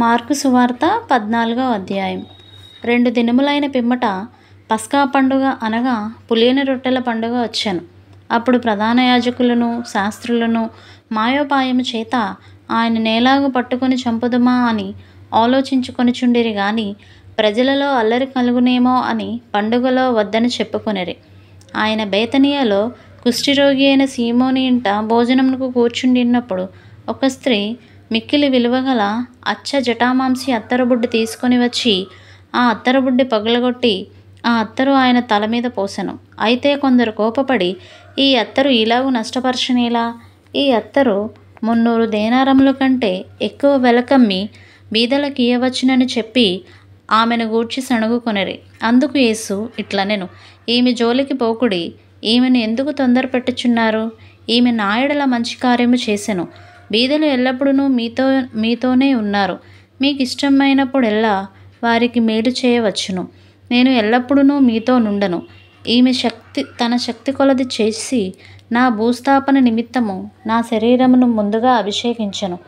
Mark సువార్త 14వ అధ్యాయం. 2 దినములైన పిమ్మట పస్కా పండుగ అనగా పులియని రొట్టెల పండుగ వచ్చెను. అప్పుడు ప్రధాన యాజకులను శాస్త్రులను మాయోపాయము చేత ఆయన నేలాగు పట్టుకొని చంపుదుమా అని ఆలోచించుకొనుచుండిరి గాని ప్రజలలో అల్లరి కలుగునేమో అని పండుగలో వద్దని చెప్పుకొనిరి. ఆయన బేతనియలో కుష్ఠరోగి అయిన సీమోని ఇంట భోజనమునకు కూర్చుండినప్పుడు ఒక స్త్రీ మిక్కిలి విలువగల అచ్చ జటామాంసి అత్తరుబుడ్డి తీసుకొని వచ్చి ఆ అత్తరుబుడ్డి పగులగొట్టి ఆ అత్తరు ఆయన తల మీద పోసెను. అయితే కొందరు కోపపడి, ఈ అత్తరు ఇలాగు నష్టపరచనేలా? ఈ అత్తరు 300 దేనారముల కంటే ఎక్కువ వెలకమ్మి బీదలకు ఇయ్యవచ్చునని చెప్పి ఆమెను గూర్చి సణుగుకొనిరి. అందుకు యేసు ఇట్లనెను, ఈమె జోలికి పోకుడి, ఈమెను ఎందుకు తొందర పెట్టుచున్నారు? ఈమె నా యెడల మంచి కార్యము చేసెను. బీదలు ఎల్లప్పుడూ మీతోనే ఉన్నారు. మీకు ఇష్టమైనప్పుడెల్లా వారికి మేలు చేయవచ్చును. నేను ఎల్లప్పుడూ మీతో నుండను. ఈమె తన శక్తి కొలది చేసి నా భూస్థాపన నిమిత్తము నా శరీరమును ముందుగా అభిషేకించెను.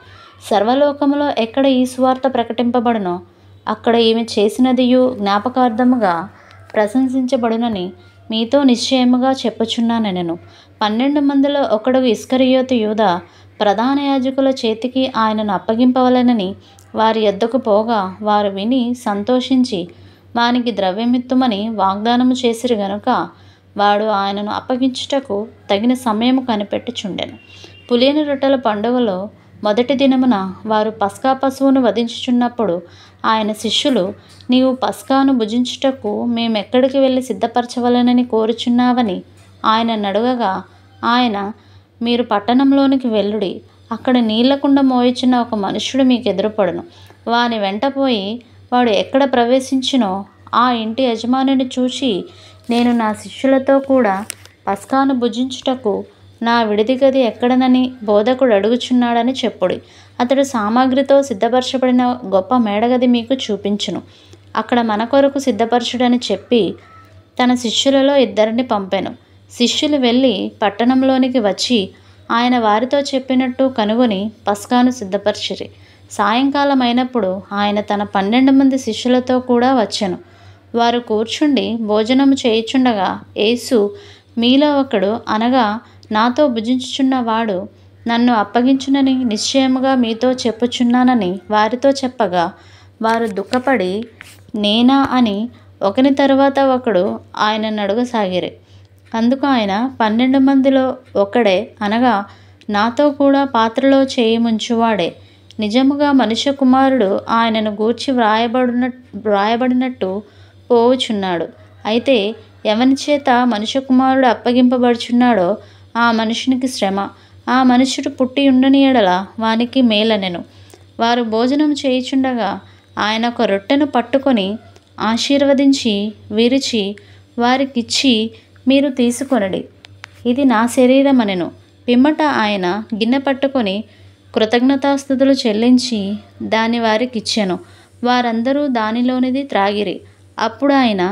సర్వలోకములో ఎక్కడ ఈ సువార్త ప్రకటింపబడునో అక్కడ ఈమె చేసినదియు జ్ఞాపకార్థముగా ప్రశంసించబడునని మీతో నిశ్చయముగా చెప్పుచున్నానెను. 12 మందిలో ఒకడు ఇస్కరియోతు యూదా ప్రధాన యాజకుల చేతికి ఆయనను అప్పగింపవలెనని వారి యొద్దకు పోగా వారు విని సంతోషించి వానికి ద్రవ్యమిత్తుమని వాగ్దానము చేసిరి గనుక వాడు ఆయనను అప్పగించుటకు తగిన సమయము కనిపెట్టుచుండెను. పులియని రొట్టెల పండుగలో మొదటి దినమున వారు పస్కా పశువును వధించుచున్నప్పుడు ఆయన శిష్యులు, నీవు పస్కాను భుజించుటకు మేమెక్కడికి వెళ్ళి సిద్ధపరచవలెనని కోరుచున్నావని ఆయన నడుగగా ఆయన, మీరు పట్టణంలోనికి వెళ్ళుడి, అక్కడ నీళ్లకుండ మోయిచున్న ఒక మనుష్యుడు మీకు ఎదురుపడును. వాని వెంటపోయి వాడు ఎక్కడ ప్రవేశించినో ఆ ఇంటి యజమానిని చూచి, నేను నా శిష్యులతో కూడా పస్కాను భుజించుటకు నా విడిది గది ఎక్కడనని బోధకుడు అడుగుచున్నాడని చెప్పుడి. అతడు సామాగ్రితో సిద్ధపరచబడిన గొప్ప మేడగది మీకు చూపించును. అక్కడ మన కొరకు సిద్ధపరచుడని చెప్పి తన శిష్యులలో 2 పంపెను. శిష్యులు వెళ్ళి పట్టణంలోనికి వచ్చి ఆయన వారితో చెప్పినట్టు కనుగొని పస్కాను సిద్ధపరిచిరి. సాయంకాలం అయినప్పుడు ఆయన తన 12 మంది శిష్యులతో కూడా వచ్చెను. వారు కూర్చుండి భోజనము చేయుచుండగా యేసు, మీలో ఒకడు అనగా నాతో భుజించుచున్నవాడు నన్ను అప్పగించునని నిశ్చయముగా మీతో చెప్పుచున్నానని వారితో చెప్పగా వారు దుఃఖపడి, నేనా అని ఒకని తరువాత ఒకడు ఆయనను అడగసాగిరి. అందుకు ఆయన, 12 మందిలో ఒకడే అనగా నాతో కూడా పాత్రలో చేయి ముంచువాడే. నిజముగా మనుష్య కుమారుడు ఆయనను గూర్చి వ్రాయబడినట్టు పోవుచున్నాడు. అయితే ఎవని చేత మనుష్య కుమారుడు అప్పగింపబడుచున్నాడో ఆ మనుషునికి శ్రమ, ఆ మనుష్యుడు పుట్టి ఉండని యెడల వానికి మేలనెను. వారు భోజనం చేయుచుండగా ఆయన ఒక రొట్టెను పట్టుకొని ఆశీర్వదించి విరిచి వారికిచ్చి, మీరు తీసుకొనుడి, ఇది నా శరీరం అనెను. పిమ్మట ఆయన గిన్నె పట్టుకొని కృతజ్ఞతాస్తుతులు చెల్లించి దాని వారికిచ్చెను. వారందరూ దానిలోనిది త్రాగిరి. అప్పుడు ఆయన,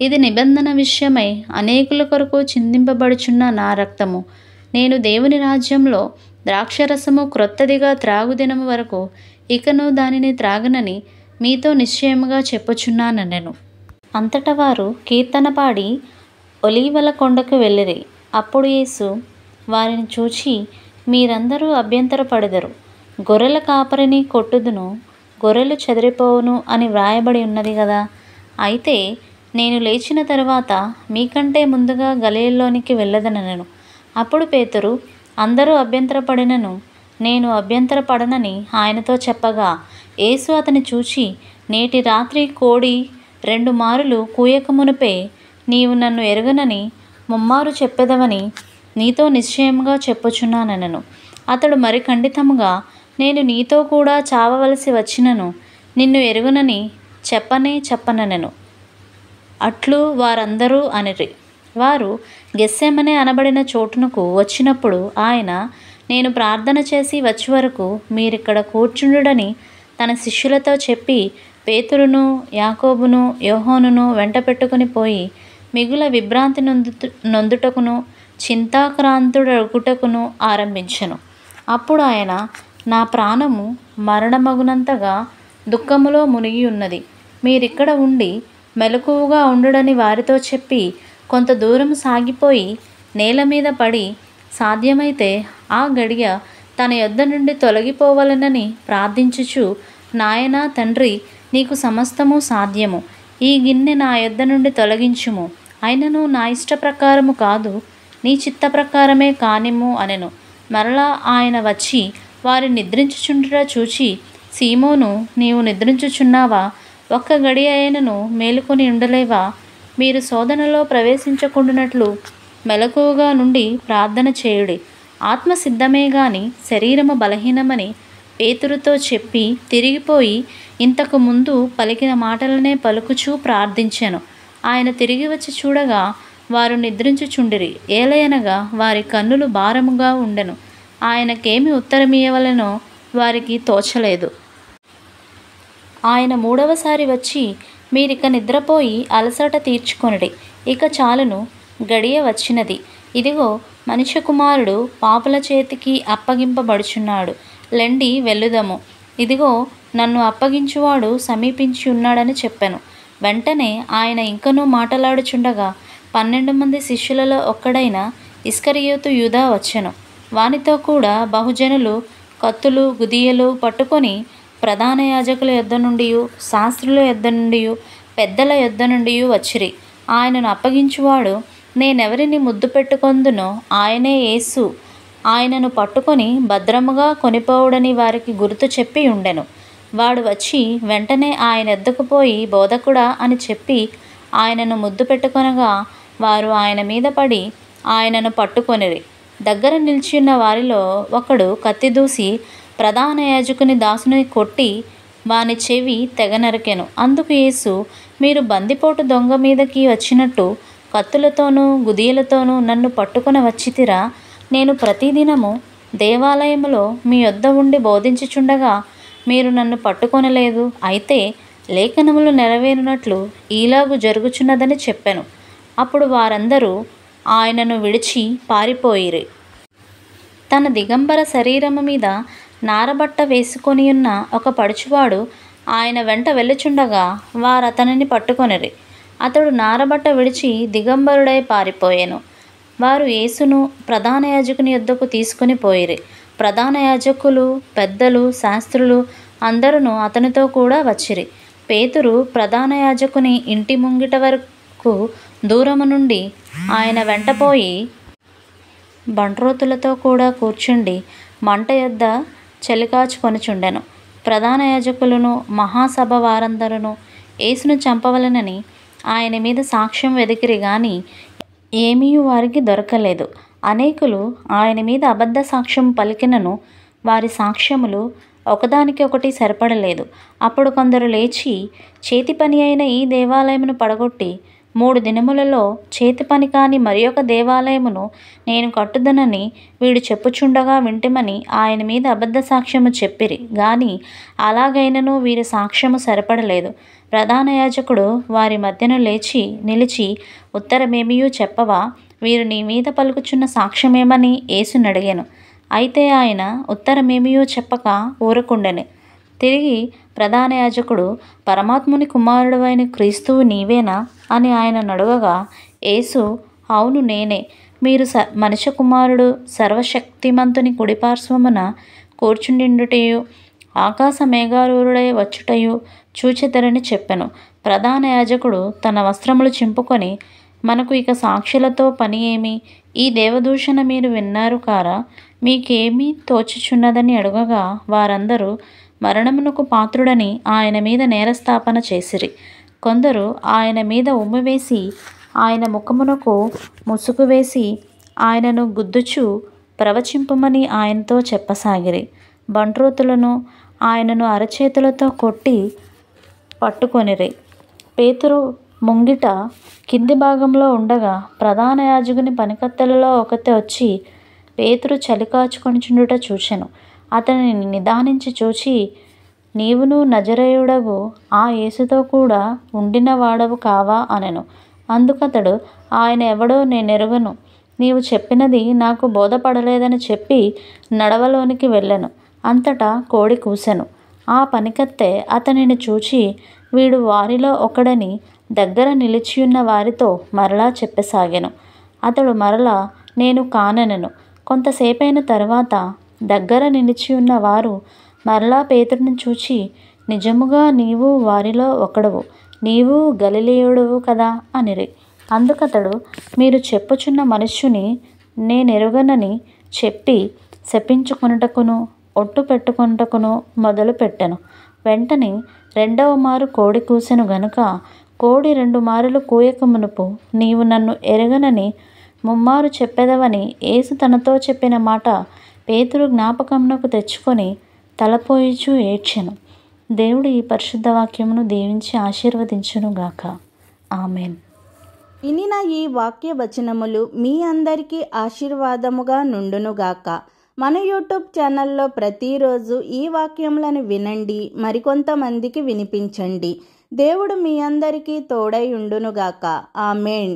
ఇది నిబంధన విషయమై అనేకుల కొరకు చిందింపబడుచున్న నా రక్తము. నేను దేవుని రాజ్యంలో ద్రాక్షరసము క్రొత్తదిగా త్రాగు దినము వరకు ఇకను దానిని త్రాగనని మీతో నిశ్చయముగా చెప్పుచున్నానెను. అంతటా వారు కీర్తన పాడి ఒలీవల కొండకు వెళ్ళిరి. అప్పుడు యేసు వారిని చూచి, మీరందరూ అభ్యంతరపడెదరు. గొర్రెల కాపరిని కొట్టుదును, గొర్రెలు చెదిరిపోవును అని వ్రాయబడి ఉన్నది కదా. అయితే నేను లేచిన తరువాత మీకంటే ముందుగా గలిలయలోనికి వెళ్ళదనెను. అప్పుడు పేతురు, అందరూ అభ్యంతరపడినను నేను అభ్యంతరపడనని ఆయనతో చెప్పగా యేసు అతని చూచి, నేటి రాత్రి కోడి 2 మారులు కూయకమునుపే నీవు నన్ను ఎరుగనని ముమ్మారు చెప్పెదవని నీతో నిశ్చయముగా చెప్పుచున్నానెను. అతడు మరి ఖండితముగా, నేను నీతో కూడా చావవలసి వచ్చినను నిన్ను ఎరుగనని చెప్పనెను. అట్లు వారందరూ అనిరి. వారు గెత్సేమనే అనబడిన చోటునకు వచ్చినప్పుడు ఆయన, నేను ప్రార్థన చేసి వచ్చే వరకు మీరిక్కడ కూర్చుండుడని తన శిష్యులతో చెప్పి పేతురును యాకోబును యోహానును వెంట పెట్టుకుని పోయి మిగుల విభ్రాంతి నొందుటకును చింతాక్రాంతుడగుటకును ఆరంభించెను. అప్పుడు ఆయన, నా ప్రాణము మరణమగునంతగా దుఃఖములో మునిగి ఉన్నది. మీరిక్కడ ఉండి మెలకువగా ఉండుడని వారితో చెప్పి కొంత దూరం సాగిపోయి నేల మీద పడి సాధ్యమైతే ఆ గడియ తన యొద్ద నుండి తొలగిపోవలనని ప్రార్థించుచు, నాయనా తండ్రి, నీకు సమస్తము సాధ్యము, ఈ గిన్నె నా యొద్ద నుండి తొలగించుము, అయినను నా ఇష్ట ప్రకారము కాదు, నీ చిత్త ప్రకారమే కానిమ్ము అనెను. మరలా ఆయన వచ్చి వారి నిద్రించుచుండుట చూచి, సీమోను, నీవు నిద్రించుచున్నావా? ఒక్క గడియ అయినను మేలుకొని ఉండలేవా? మీరు శోధనలో ప్రవేశించకుండానట్లు మెలకువగా నుండి ప్రార్థన చేయుడి. ఆత్మ సిద్ధమే గాని శరీరము బలహీనమని పేతురుతో చెప్పి తిరిగిపోయి ఇంతకు ముందు పలికిన మాటలనే పలుకుచూ ప్రార్థించెను. ఆయన తిరిగి వచ్చి చూడగా వారు నిద్రించుచుండిరి, ఏలయనగా వారి కన్నులు భారముగా ఉండెను. ఆయనకేమి ఉత్తరమియ్యవలెనో వారికి తోచలేదు. ఆయన మూడవసారి వచ్చి, మీరిక నిద్రపోయి అలసట తీర్చుకొనుడి, ఇక చాలును, గడియ వచ్చినది. ఇదిగో, మనుష్య కుమారుడు పాపుల చేతికి అప్పగింపబడుచున్నాడు. లెండి వెళ్ళుదము. ఇదిగో, నన్ను అప్పగించువాడు సమీపించి ఉన్నాడని చెప్పెను. వెంటనే ఆయన ఇంకనూ మాటలాడుచుండగా 12 మంది శిష్యులలో ఒక్కడైన ఇస్కరియోతు యూదా వచ్చెను. వానితో కూడా బహుజనులు కత్తులు గుదియలు పట్టుకొని ప్రధాన యాజకుల యొద్ద నుండి, శాస్త్రుల యొద్ద నుండి, పెద్దల యొద్ద నుండి వచ్చిరి. ఆయనను అప్పగించువాడు నేనెవరిని ముద్దు పెట్టుకొందునో ఆయనే యేసు, ఆయనను పట్టుకొని భద్రముగా కొనిపోవుడని వారికి గుర్తు చెప్పి ఉండెను. వాడు వచ్చి వెంటనే ఆయన ఎద్దకు పోయి, బోధకుడా అని చెప్పి ఆయనను ముద్దు పెట్టుకొనగా వారు ఆయన మీద పడి ఆయనను పట్టుకొనిరి. దగ్గర నిలిచిన్న వారిలో ఒకడు కత్తి దూసి ప్రధాన యాజకుని దాసుని కొట్టి వాని చెవి తెగ నరికెను. అందుకు యేసు, మీరు బందిపోటు దొంగ మీదకి వచ్చినట్టు కత్తులతోనూ గుదియలతోనూ నన్ను పట్టుకొని వచ్చితిరా? నేను ప్రతిదినము దేవాలయములో మీ యొద్ద ఉండి బోధించుచుండగా మీరు నన్ను పట్టుకొనలేదు. అయితే లేఖనములు నెరవేరునట్లు ఈలాగు జరుగుచున్నదని చెప్పెను. అప్పుడు వారందరూ ఆయనను విడిచి పారిపోయిరి. తన దిగంబర శరీరము మీద నారబట్ట వేసుకొని ఉన్న ఒక పడుచువాడు ఆయన వెంట వెళ్ళుచుండగా వారతనిని పట్టుకొనిరి. అతడు నారబట్ట విడిచి దిగంబరుడై పారిపోయెను. వారు యేసును ప్రధాన యాజకుని యొద్దకు తీసుకుని పోయిరి. ప్రధాన యాజకులు, పెద్దలు, శాస్త్రులు అందరూ అతనితో కూడా వచ్చిరి. పేతురు ప్రధాన యాజకుని ఇంటి ముంగిట వరకు దూరము నుండి ఆయన వెంటపోయి బంట్రోతులతో కూడా కూర్చుండి మంట యొద్ద చలికాచుకొనుచుండెను. ప్రధాన యాజకులను మహాసభ వారందరూ యేసును చంపవలనని ఆయన మీద సాక్ష్యం వెదికిరి గాని ఏమీ వారికి దొరకలేదు. అనేకులు ఆయన మీద అబద్ధ సాక్ష్యం పలికినను వారి సాక్ష్యములు ఒకదానికి ఒకటి సరిపడలేదు. అప్పుడు కొందరు లేచి, చేతి పని అయిన ఈ దేవాలయమును పడగొట్టి 3 దినములలో చేతి పని కాని మరి ఒక దేవాలయమును నేను కట్టుదనని వీడు చెప్పుచుండగా వింటిమని ఆయన మీద అబద్ధ సాక్ష్యము చెప్పిరి గాని అలాగైనను వీరి సాక్ష్యము సరిపడలేదు. ప్రధాన యాజకుడు వారి మధ్యన లేచి నిలిచి, ఉత్తరమేమియూ చెప్పవా? వీరు నీ మీద పలుకుచున్న సాక్ష్యమేమని యేసును అడిగాను. అయితే ఆయన ఉత్తరమేమియూ చెప్పక ఊరకుండెను. తిరిగి ప్రధాన యాజకుడు, పరమాత్ముని కుమారుడవైన క్రీస్తువు నీవేనా అని ఆయన అడగగా యేసు, అవును నేనే. మీరు మనుష్య కుమారుడు సర్వశక్తిమంతుని కుడిపార్శ్వమున కూర్చుండిండుటయు ఆకాశ మేఘారూఢుడై వచ్చుటయు చూచెదరని చెప్పెను. ప్రధాన యాజకుడు తన వస్త్రములు చింపుకొని, మనకు ఇక సాక్షులతో పని ఏమి? ఈ దేవదూషణ మీరు విన్నారు కారా? మీకేమీ తోచుచున్నదని అడగగా వారందరూ మరణమునకు పాత్రుడని ఆయన మీద నేరస్థాపన చేసిరి. కొందరు ఆయన మీద ఉమ్మివేసి ఆయన ముఖమునకు ముసుగు వేసి ఆయనను గుద్దుచు ప్రవచింపమని ఆయనతో చెప్పసాగిరి. బంట్రోతులను ఆయనను అరచేతులతో కొట్టి పట్టుకొనిరి. పేతురు ముంగిట కింది భాగంలో ఉండగా ప్రధాన యాజకుని పనికత్తెలలో ఒకతే వచ్చి పేతురు చలికాచుకొనుచుండుట చూచెను. అతనిని నిదానించి చూచి, నీవును నజరేయుడగు ఆ యేసుతో కూడా ఉండిన వాడవు కావా అనెను. అందుకతడు, ఆయన ఎవడో నేనెరుగను, నీవు చెప్పినది నాకు బోధపడలేదని చెప్పి నడవలోనికి వెళ్ళెను. అంతటా కోడి కూసెను. ఆ పనికత్తె అతనిని చూచి వీడు వారిలో ఒకడని దగ్గర నిలిచియున్న వారితో మరలా చెప్పసాగెను. అతడు మరలా నేను కాననెను. కొంతసేపైన తరువాత దగ్గర నిలిచియున్న వారు మరలా పేతురుని చూచి నిజముగా నీవు వారిలో ఒకడవు, నీవు గలిలయుడవు కదా అనిరి. అందుకతడు మీరు చెప్పుచున్న మనుష్యుని నేనెరుగనని చెప్పి శపించుకొనుటకును ఒట్టు పెట్టుకొనుటకును మొదలుపెట్టెను. వెంటనే రెండవ మారు కోడి కూసెను గనుక కోడి 2 మారులు కూయక మునుపు నీవు నన్ను ఎరగనని ముమ్మారు చెప్పెదవని యేసు తనతో చెప్పిన మాట పేతురు జ్ఞాపకమునకు తెచ్చుకొని తలపోయిచూ ఏడ్చెను. దేవుడు ఈ పరిశుద్ధ వాక్యమును దీవించి ఆశీర్వదించునుగాక. ఆమెన్. వినిన ఈ వాక్య వచనములు మీ అందరికీ ఆశీర్వాదముగా నుండునుగాక. మన యూట్యూబ్ ఛానల్లో ప్రతిరోజు ఈ వాక్యములను వినండి, మరికొంతమందికి వినిపించండి. దేవుడు మీ అందరికీ తోడై ఉండునుగాక. ఆమెన్.